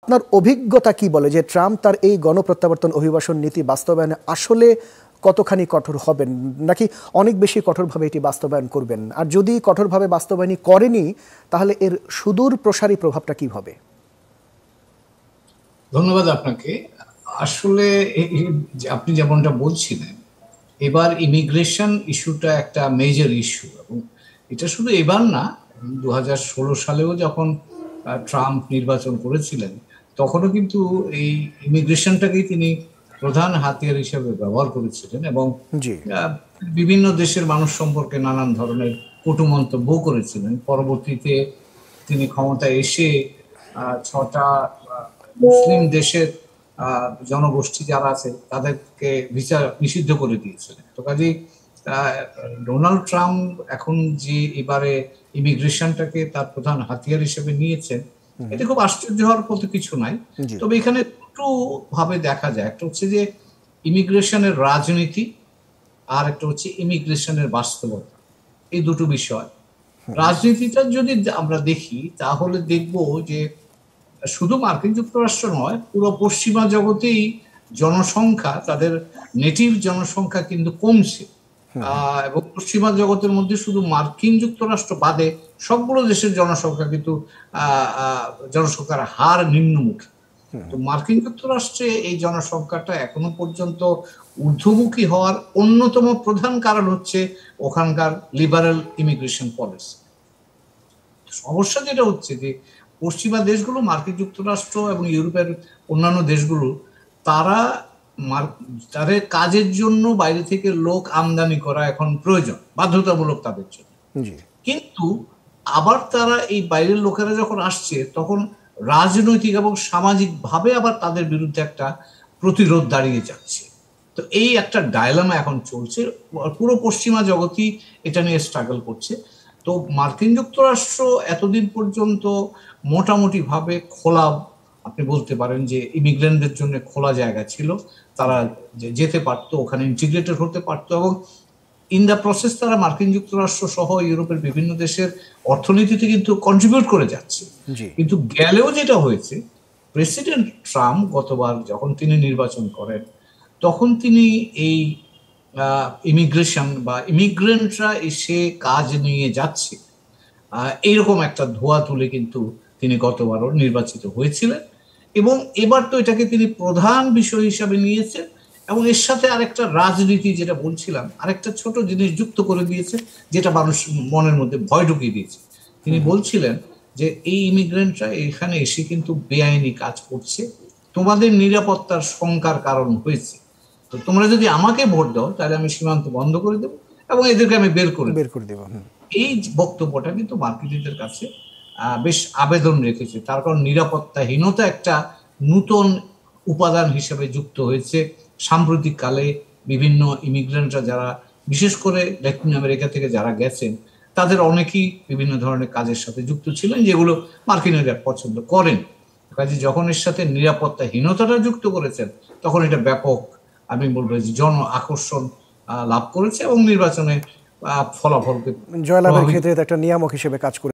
আপনার অভিজ্ঞতা কি বলে যে ট্রাম্প তার এই গণপ্রত্যাবর্তন অভিবাসন নীতি বাস্তবায়নে আসলে কতখানি কঠোর হবেন, নাকি অনেক বেশি কঠোরভাবে এটি বাস্তবায়ন করবেন? আর যদি কঠোরভাবে বাস্তবায়ন করেনি তাহলে এর সুদূর প্রসারী প্রভাবটা কি হবে? ধন্যবাদ আপনাকে। আসলে আপনি যেমনটা বলছিলেন, এবার ইমিগ্রেশন ইস্যুটা একটা মেজর ইস্যু, এবং এটা শুধু এবার না, 2016 সালেও যখন ট্রাম্প নির্বাচন করেছিলেন তখনও কিন্তু এই ইমিগ্রেশনটাকেই তিনি প্রধান হাতিয়ার হিসেবে ব্যবহার করেছিলেন, এবং জি, বিভিন্ন দেশের মানুষ সম্পর্কে নানান ধরনের কটু মন্তব্য করেছিলেন। পরবর্তীতে তিনি ক্ষমতায় এসে 6টা মুসলিম দেশের জনগোষ্ঠী যারা আছে তাদেরকে ভিসা নিষিদ্ধ করে দিয়েছিলেন। তো কাজেই ডোনাল্ড ট্রাম্প এখন যে এবারে ইমিগ্রেশনটাকে তার প্রধান হাতিয়ার হিসেবে নিয়েছেন, এটা খুব আশ্চর্য হওয়ার মতো কিছু নাই। জি, তবে এখানে দুটো ভাবে দেখা যায়, একটা হচ্ছে যে ইমিগ্রেশনের রাজনীতি, আর একটা হচ্ছে ইমিগ্রেশনের বাস্তবতা। এই দুটো বিষয়। রাজনীতিটা যদি আমরা দেখি তাহলে দেখব যে শুধু মার্কিন যুক্তরাষ্ট্র নয়, পুরো পশ্চিমা জগতেই জনসংখ্যা, তাদের নেটিভ জনসংখ্যা কিন্তু কমছে। এবং পশ্চিমা জগতের মধ্যে শুধু মার্কিন যুক্তরাষ্ট্র বাদে সবগুলো দেশের জনসংখ্যা কিন্তু জনসংখ্যার হার নিম্নমুখী। তো মার্কিন যুক্তরাষ্ট্রে এই জনসংখ্যাটা এখনো পর্যন্ত ঊর্ধ্বমুখী হওয়ার অন্যতম প্রধান কারণ হচ্ছে ওখানকার লিবারেল ইমিগ্রেশন পলিসি। সমস্যা যেটা হচ্ছে যে পশ্চিমা দেশগুলো, মার্কিন যুক্তরাষ্ট্র এবং ইউরোপের অন্যান্য দেশগুলো, তারা তাদের কাজের জন্য বাইরে থেকে লোক আমদানি করা এখন প্রয়োজন, বাধ্যতামূলক তাদের জন্য। জি, কিন্তু আবার তারা এই বাইরের লোকেরা যখন আসছে তখন রাজনৈতিক এবং সামাজিক ভাবে আবার তাদের বিরুদ্ধে একটা প্রতিরোধ দাঁড়িয়ে যাচ্ছে। তো এই একটা ডায়লামা এখন চলছে, পুরো পশ্চিমা জগতই এটা নিয়ে স্ট্রাগল করছে। তো মার্কিন যুক্তরাষ্ট্র এতদিন পর্যন্ত মোটামুটি ভাবে খোলা, আপনি বলতে পারেন যে ইমিগ্রেন্টদের জন্য খোলা জায়গা ছিল, তারা যেতে পারতো, ওখানে ইন্টিগ্রেটেড হতে পারতো, এবং ইন দ্য প্রসেস তারা মার্কিন যুক্তরাষ্ট্র সহ ইউরোপের বিভিন্ন দেশের অর্থনীতিতে কিন্তু কন্ট্রিবিউট করে যাচ্ছে। জি, কিন্তু গেলেও যেটা হয়েছে, প্রেসিডেন্ট ট্রাম্প গতবার যখন তিনি নির্বাচন করেন তখন তিনি এই ইমিগ্রেশন বা ইমিগ্রেন্টরা এসে কাজ নিয়ে যাচ্ছে এইরকম একটা ধোয়া তুলে কিন্তু তিনি গতবারও নির্বাচিত হয়েছিলেন, এবং এবার তো এটাকে তিনি প্রধান বিষয় হিসাবে নিয়েছেন। এবং এর সাথে আরেকটা রাজনীতি, যেটা বলছিলাম, আরেকটা ছোট জিনিস যুক্ত করে দিয়েছে, যেটা মানুষ মনের মধ্যে ভয় ঢুকিয়ে দিয়েছে। তিনি বলছিলেন যে এই ইমিগ্রেন্টরা এখানে এসে কিন্তু বেআইনি কাজ করছে, তোমাদের নিরাপত্তার শঙ্কার কারণ হয়েছে, তো তোমরা যদি আমাকে ভোট দাও তাহলে আমি সীমান্ত বন্ধ করে দেবো এবং এদেরকে আমি বের করে দেব। এই বক্তব্যটা কিন্তু মার্কিনীদের কাছে বেশ আবেদন রেখেছে। তার কারণ নিরাপত্তাহীনতা একটা নূতন উপাদান হিসেবে যুক্ত হয়েছে সাম্প্রতিক কালে। বিভিন্ন ইমিগ্রেন্টরা যারা, বিশেষ করে লাতিন আমেরিকা থেকে যারা গেছেন, তাদের অনেকেই বিভিন্ন ধরনের কাজের সাথে যুক্ত ছিলেন যেগুলো মার্কিনীরা পছন্দ করেন। কাজে যখন এর সাথে নিরাপত্তাহীনতাটা যুক্ত করেছেন তখন এটা ব্যাপক, আমি বলবো যে জন আকর্ষণ লাভ করেছে এবং নির্বাচনে ফলাফলকে জয়লাভের ক্ষেত্রে একটা নিয়ামক হিসেবে কাজ করে।